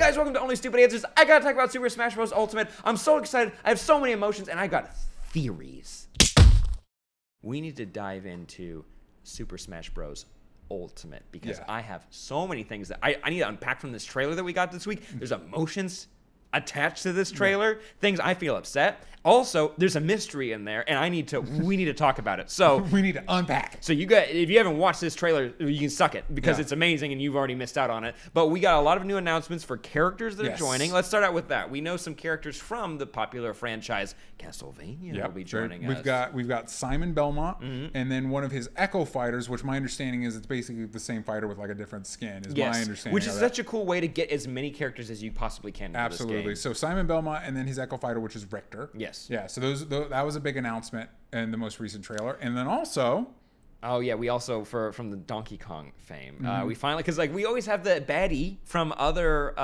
guys? Welcome to Only Stupid Answers. I gotta talk about Super Smash Bros. Ultimate. I'm so excited. I have so many emotions, and I got theories. We need to dive into Super Smash Bros. Ultimate because I have so many things that I need to unpack from this trailer that we got this week. There's emotions attached to this trailer, things I feel upset. Also, there's a mystery in there, and we need to talk about it. So we need to unpack it. So you guys, if you haven't watched this trailer, you can suck it because it's amazing, and you've already missed out on it. But we got a lot of new announcements for characters that are joining. Let's start out with that. We know some characters from the popular franchise Castlevania will be joining us. We've got Simon Belmont, and then one of his Echo fighters, which my understanding is it's basically the same fighter with like a different skin. Is my understanding, which is such a cool way to get as many characters as you possibly can. Absolutely. So Simon Belmont, and then his Echo fighter, which is Richter. Yes. Yeah. So that was a big announcement in the most recent trailer, and then also. Oh yeah, we also from the Donkey Kong fame, we finally, because like we always have the baddie from other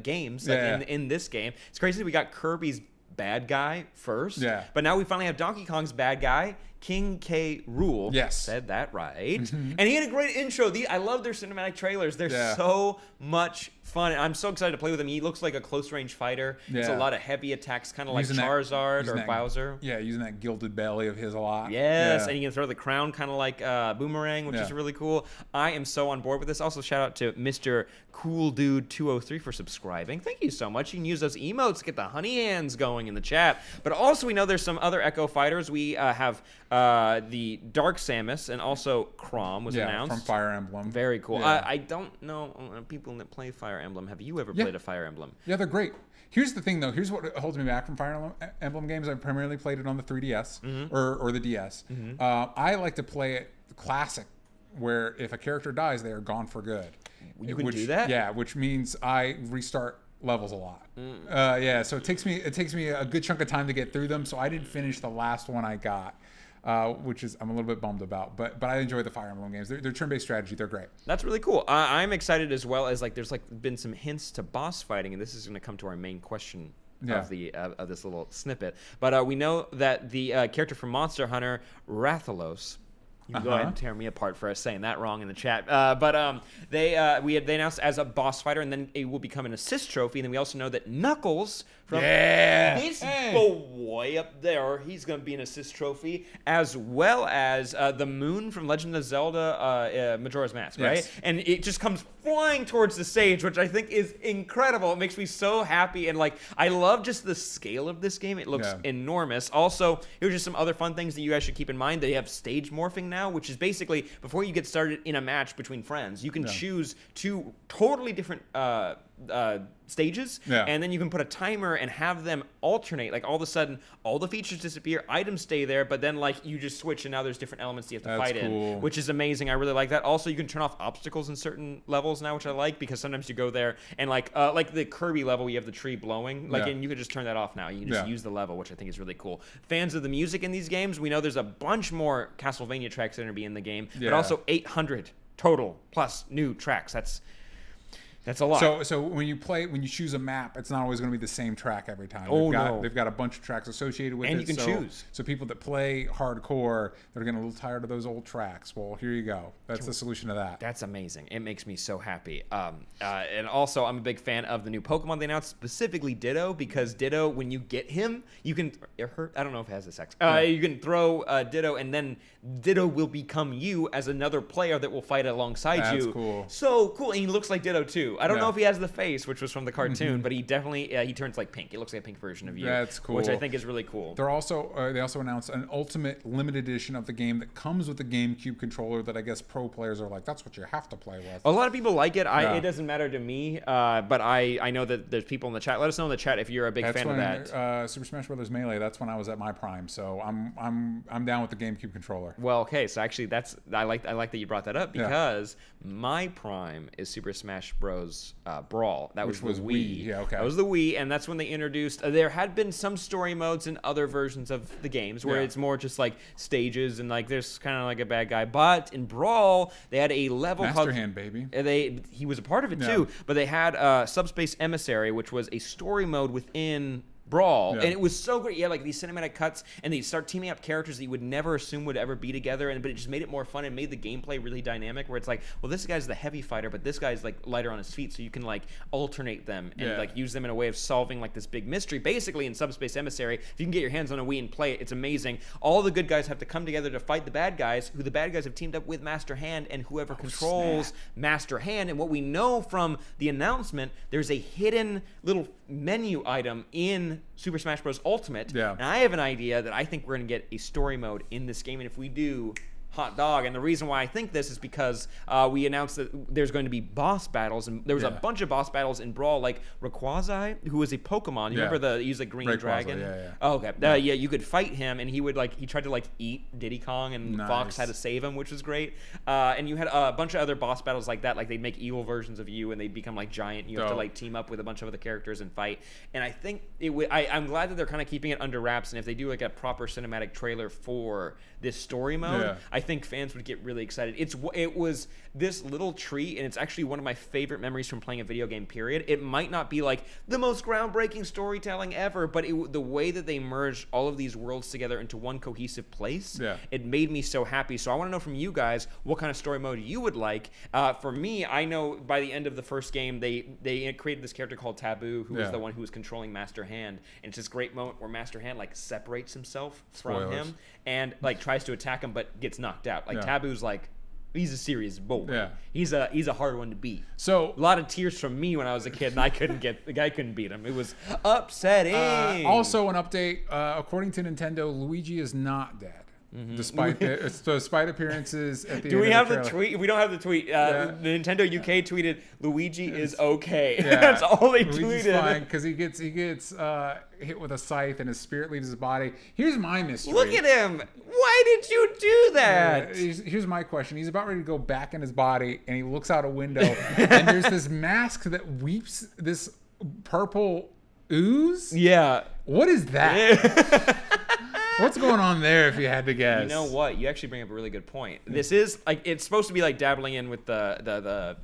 games, like in this game. It's crazy we got Kirby's bad guy first, but now we finally have Donkey Kong's bad guy, King K Rool. Yes, said that right. And he had a great intro. I love their cinematic trailers. They're so much fun. And I'm so excited to play with him. He looks like a close range fighter. It's a lot of heavy attacks, kind of like Charizard or Bowser. Yeah, using that gilded belly of his a lot. Yes, and you can throw the crown kind of like Boomerang, which is really cool. I am so on board with this. Also, shout out to Mr. Cool Dude 203 for subscribing. Thank you so much. You can use those emotes to get the honey hands going in the chat. But also, we know there's some other Echo fighters. We have the Dark Samus, and also Chrom was announced. From Fire Emblem. Very cool. I don't know people that play Fire Emblem. Have you ever played a Fire Emblem? Yeah, they're great. Here's the thing, though. Here's what holds me back from Fire Emblem games. I've primarily played it on the 3DS or the DS. I like to play it classic, where if a character dies, they are gone for good. You can do that? Yeah, which means I restart levels a lot. Yeah, so it takes me a good chunk of time to get through them. So I didn't finish the last one I got. Which is I'm a little bit bummed about, but I enjoy the Fire Emblem games. They're turn-based strategy. They're great. That's really cool. I'm excited as well as like there's like been some hints to boss fighting, and this is going to come to our main question of this little snippet. But we know that the character from Monster Hunter, Rathalos. You can go ahead and tear me apart for us saying that wrong in the chat. They announced as a boss fighter, and then it will become an assist trophy. And then we also know that Knuckles from this boy up there, he's going to be an assist trophy, as well as the Moon from Legend of Zelda Majora's Mask, right? And it just comes flying towards the stage, which I think is incredible. It makes me so happy, and like I love just the scale of this game. It looks enormous. Also, here's just some other fun things that you guys should keep in mind. They have stage morphing now, which is basically before you get started in a match between friends, you can choose two totally different stages, and then you can put a timer and have them alternate. Like all of a sudden, all the features disappear, items stay there, but then like you just switch, and now there's different elements you have to fight in, which is amazing. I really like that. Also, you can turn off obstacles in certain levels now, which I like because sometimes you go there and like the Kirby level, you have the tree blowing, like, and you can just turn that off now. You can just use the level, which I think is really cool. Fans of the music in these games, we know there's a bunch more Castlevania tracks that are going to be in the game, but also 800 total plus new tracks. That's a lot. So when you choose a map, it's not always going to be the same track every time. They've got a bunch of tracks associated with it. And you can choose. So people that play hardcore, they're getting a little tired of those old tracks. Well, here you go. That's the solution to that. That's amazing. It makes me so happy. And also, I'm a big fan of the new Pokemon they announced, specifically Ditto, because Ditto, when you get him, you can... I don't know if it has this X. You can throw Ditto, and then Ditto will become you as another player that will fight alongside you. That's cool. So cool. And he looks like Ditto, too. I don't know if he has the face, which was from the cartoon, but he definitely he turns like pink. It looks like a pink version of you. That's cool. Which I think is really cool. They also announced an ultimate limited edition of the game that comes with the GameCube controller that I guess pro players are like, that's what you have to play with. A lot of people like it. It doesn't matter to me, but I know that there's people in the chat. Let us know in the chat if you're a big fan of that. Super Smash Bros. Melee. That's when I was at my prime, so I'm down with the GameCube controller. Well, okay, so actually I like that you brought that up because my prime is Super Smash Bros. Brawl. That was Wii. Yeah, okay. That was the Wii, and that's when they introduced. There had been some story modes in other versions of the games where it's more just like stages and like there's kind of like a bad guy. But in Brawl, they had a level Master Hand, baby. He was a part of it too, but they had Subspace Emissary, which was a story mode within Brawl, and it was so great. You had like these cinematic cuts, and they start teaming up characters that you would never assume would ever be together, but it just made it more fun and made the gameplay really dynamic. Where it's like, well, this guy's the heavy fighter, but this guy's like lighter on his feet, so you can like alternate them and like use them in a way of solving like this big mystery. Basically, in Subspace Emissary, if you can get your hands on a Wii and play it, it's amazing. All the good guys have to come together to fight the bad guys, who the bad guys have teamed up with Master Hand, and whoever controls Master Hand. And what we know from the announcement, there's a hidden little menu item in Super Smash Bros. Ultimate. And I have an idea that I think we're going to get a story mode in this game, and if we do, hot dog. And the reason why I think this is because we announced that there's going to be boss battles, and there was a bunch of boss battles in Brawl, like Rayquaza, who was a Pokemon. You remember he's a green dragon? Oh, okay. Yeah, you could fight him, and he would he tried to like eat Diddy Kong, and Fox had to save him, which was great. And you had a bunch of other boss battles like that, like they'd make evil versions of you, and they'd become like giant. You have to like team up with a bunch of other characters and fight. And I think it would. I'm glad that they're kind of keeping it under wraps, and if they do like a proper cinematic trailer for this story mode, I think fans would get really excited. It was this little treat, and it's actually one of my favorite memories from playing a video game, period. It might not be like the most groundbreaking storytelling ever, but the way that they merged all of these worlds together into one cohesive place, it made me so happy. So I want to know from you guys what kind of story mode you would like. For me, I know by the end of the first game, they created this character called Taboo, who was the one who was controlling Master Hand, and it's this great moment where Master Hand like separates himself from him and like tries to attack him, but gets knocked out. Like Taboo's like, he's a serious boy. He's a hard one to beat. So a lot of tears from me when I was a kid, and the guy couldn't beat him. It was upsetting. Also, an update: according to Nintendo, Luigi is not dead. Despite appearances at the Do end we have of the the tweet? If we don't have the tweet, Nintendo UK tweeted Luigi is okay. That's all they Luigi's tweeted. Fine because he gets hit with a scythe and his spirit leaves his body. Here's my mystery. Look at him. Why did you do that? Here's my question. He's about ready to go back in his body, and he looks out a window, and there's this mask that weeps this purple ooze. What is that? What's going on there, if you had to guess? You know what? You actually bring up a really good point. This is like, it's supposed to be like dabbling in with the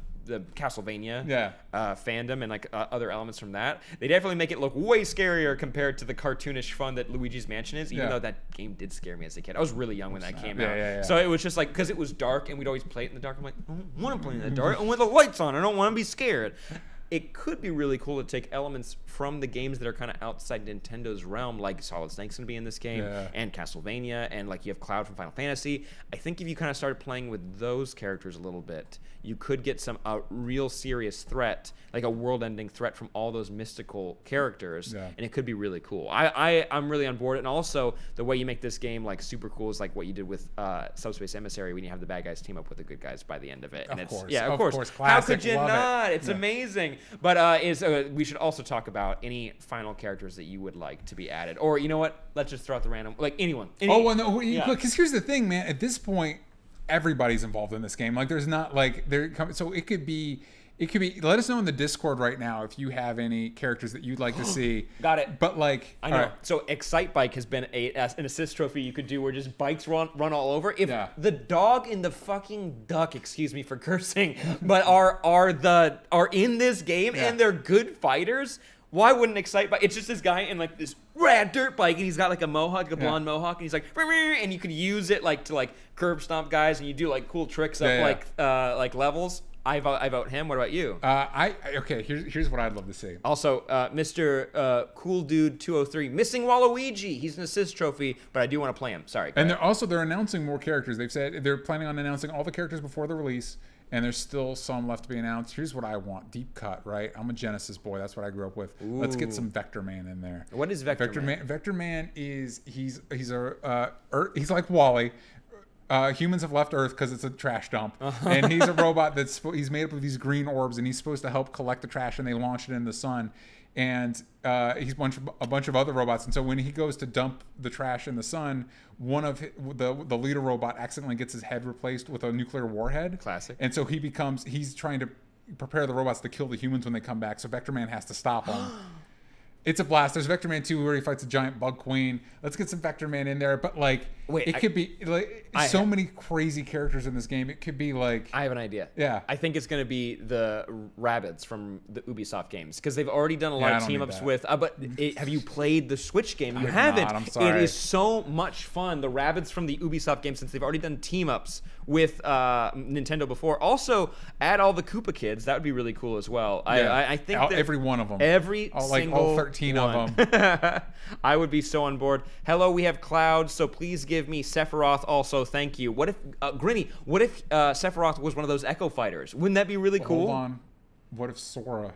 Castlevania fandom and like other elements from that. They definitely make it look way scarier compared to the cartoonish fun that Luigi's Mansion is, even though that game did scare me as a kid. I was really young when that came out. So it was just like, because it was dark and we'd always play it in the dark. I'm like, I don't want to play in the dark. I want the lights on. I don't want to be scared. It could be really cool to take elements from the games that are kind of outside Nintendo's realm, like Solid Snake's going to be in this game, and Castlevania, and like you have Cloud from Final Fantasy. I think if you kind of started playing with those characters a little bit, you could get a real serious threat, like a world-ending threat from all those mystical characters, and it could be really cool. I'm really on board, and also the way you make this game like super cool is like what you did with Subspace Emissary when you have the bad guys team up with the good guys by the end of it. And of course. Classic. How could you not? It's amazing. But we should also talk about any final characters that you would like to be added, or you know what? Let's just throw out the random, like anyone. Because here's the thing, man. At this point, everybody's involved in this game. Like, there's not like so it could be. Let us know in the Discord right now if you have any characters that you'd like to see. Got it. But like, I know. Right. So Excite Bike has been an assist trophy you could do where just bikes run all over. If the dog and the fucking duck, excuse me for cursing, but are in this game and they're good fighters, why wouldn't Excite Bike? It's just this guy in like this rad dirt bike, and he's got like a mohawk, a blonde mohawk, and he's like, and you could use it like to like curb stomp guys, and you do like cool tricks up like levels. I vote him. What about you? Okay. Here's what I'd love to see. Also, Mr. Cool Dude 203 missing Waluigi. He's an assist trophy, but I do want to play him. Sorry. And they're announcing more characters. They've said they're planning on announcing all the characters before the release, and there's still some left to be announced. Here's what I want: deep cut. Right? I'm a Genesis boy. That's what I grew up with. Ooh. Let's get some Vector Man in there. What is Vector Man? Vector Man is he's like Wall-E. Humans have left Earth because it's a trash dump, and he's a robot he's made up of these green orbs, and he's supposed to help collect the trash, and they launch it in the sun. And he's a bunch of other robots, and so when he goes to dump the trash in the sun, one of the leader robot accidentally gets his head replaced with a nuclear warhead. Classic. And so he's trying to prepare the robots to kill the humans when they come back. So Vector Man has to stop them. It's a blast. There's Vector Man 2 where he fights a giant bug queen. Let's get some Vector Man in there, but like, Wait, it could be like so many crazy characters in this game. It could be like I have an idea. Yeah, I think it's going to be the rabbits from the Ubisoft games because they've already done a lot of team ups with. But have you played the Switch game? You haven't. Not, I'm sorry. It is so much fun. The rabbits from the Ubisoft game, since they've already done team ups with Nintendo before. Also, add all the Koopa kids. That would be really cool as well. Yeah. I think every one of them. All 13 one. of them. I would be so on board. Hello, we have Cloud, so please give me Sephiroth also. Thank you. What if Grinny? What if Sephiroth was one of those Echo Fighters? Wouldn't that be really cool? Hold on. What if Sora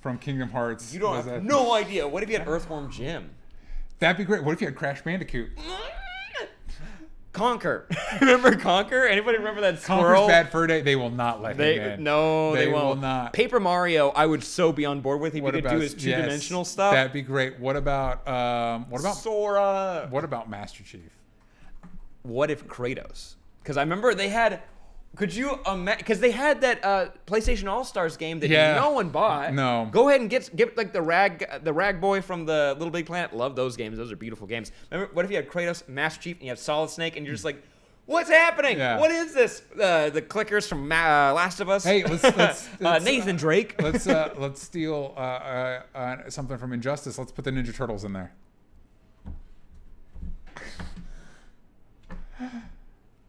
from Kingdom Hearts? You don't have no idea. What if you had Earthworm Jim? That'd be great. What if you had Crash Bandicoot? Conker. Remember Conker? Anybody remember that squirrel? Conker's Bad Fur Day. They will not let him in. No, they won't. Will not. Paper Mario, I would so be on board with if you could do his two-dimensional stuff. That'd be great. What about Sora? What about Master Chief? What if Kratos? Because I remember they had. Could you imagine? Because they had that PlayStation All Stars game that no one bought. No. Go ahead and get like the rag boy from the Little Big Planet. Love those games. Those are beautiful games. Remember, what if you had Kratos, Master Chief, and you have Solid Snake, and you're just like, what's happening? Yeah. What is this? The clickers from Last of Us. Hey, let's Nathan Drake. Let's steal something from Injustice. Let's put the Ninja Turtles in there.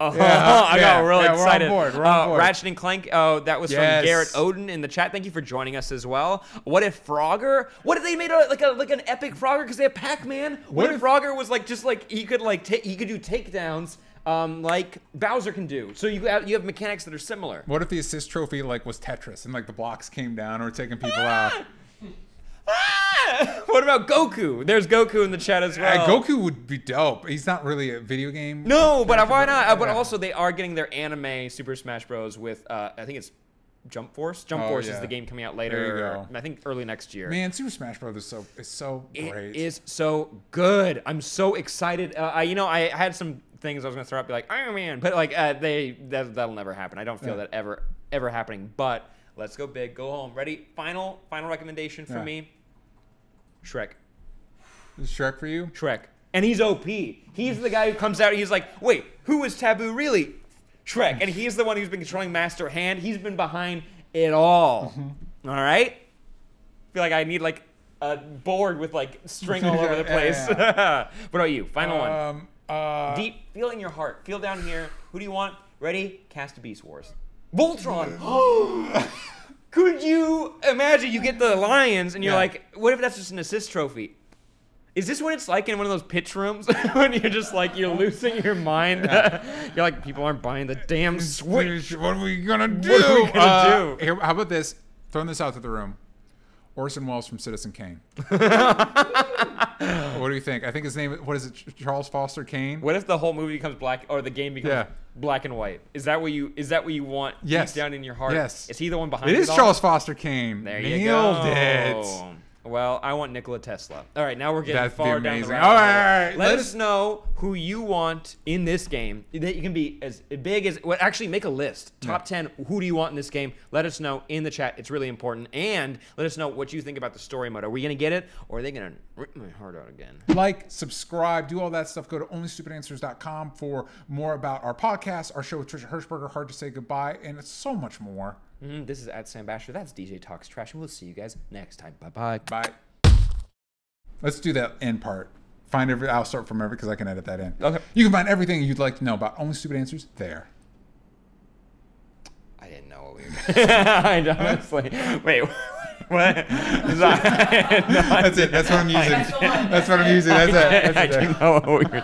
I got real excited. We're on board. Ratchet and Clank. Oh, that was from Garrett Oden in the chat. Thank you for joining us as well. What if Frogger? What if they made like an epic Frogger because they have Pac-Man? What if Frogger was like just like he could do takedowns like Bowser can do? So you have mechanics that are similar. What if the assist trophy like was Tetris and like the blocks came down or taking people out? What about Goku? There's Goku in the chat as well. Goku would be dope. He's not really a video game. No, but why not? But also they are getting their anime Super Smash Bros. With I think it's Jump Force. Jump Force is the game coming out later. There you go. I think early next year. Man, Super Smash Bros. is so great. It is so good. I'm so excited. I had some things I was gonna throw up, be like Iron Man, but like that'll never happen. I don't feel that ever happening. But let's go big, go home. Ready? Final recommendation for me. Shrek. Is Shrek for you? Shrek. And he's OP. He's the guy who comes out and he's like, wait, who is Taboo really? Shrek. And he's the one who's been controlling Master Hand. He's been behind it all. All right? I feel like I need like a board with like string all over the place. What about you? Final one. Deep. Feel in your heart. Feel down here. Who do you want? Ready? Cast a Beast Wars. Voltron. Could you imagine you get the lions and you're like, what if that's just an assist trophy? Is this what it's like in one of those pitch rooms when you're just like, you're losing your mind? You're like, people aren't buying the damn Switch. What are we gonna do? What are we gonna do? Here, how about this? Throwing this out to the room. Orson Welles from Citizen Kane. What do you think? I think his name, what is it, Charles Foster Kane? What if the whole movie becomes black, or the game becomes black and white? Is that what you want deep down in your heart? Yes. Is he the one behind it? It is Charles Foster Kane. There you go. Nailed it. Well, I want Nikola Tesla. All right, now we're getting far down the road. All right. Let us know who you want in this game. That you can be as big as. Well, actually, make a list. Top 10. Who do you want in this game? Let us know in the chat. It's really important. And let us know what you think about the story mode. Are we gonna get it, or are they gonna rip my heart out again? Like, subscribe, do all that stuff. Go to onlystupidanswers.com for more about our podcast, our show with Trisha Hirschberger, Hard to Say Goodbye, and it's so much more. This is at Sam Basher. That's DJ Talks Trash, and we'll see you guys next time. Bye-bye. Bye. Let's do that end part. I'll start from because I can edit that in. Okay. You can find everything you'd like to know about Only Stupid Answers there. I didn't know what we were I honestly. Wait, what? That's it. That's what I'm using. That's what I'm using. That's it. I didn't know what we were doing.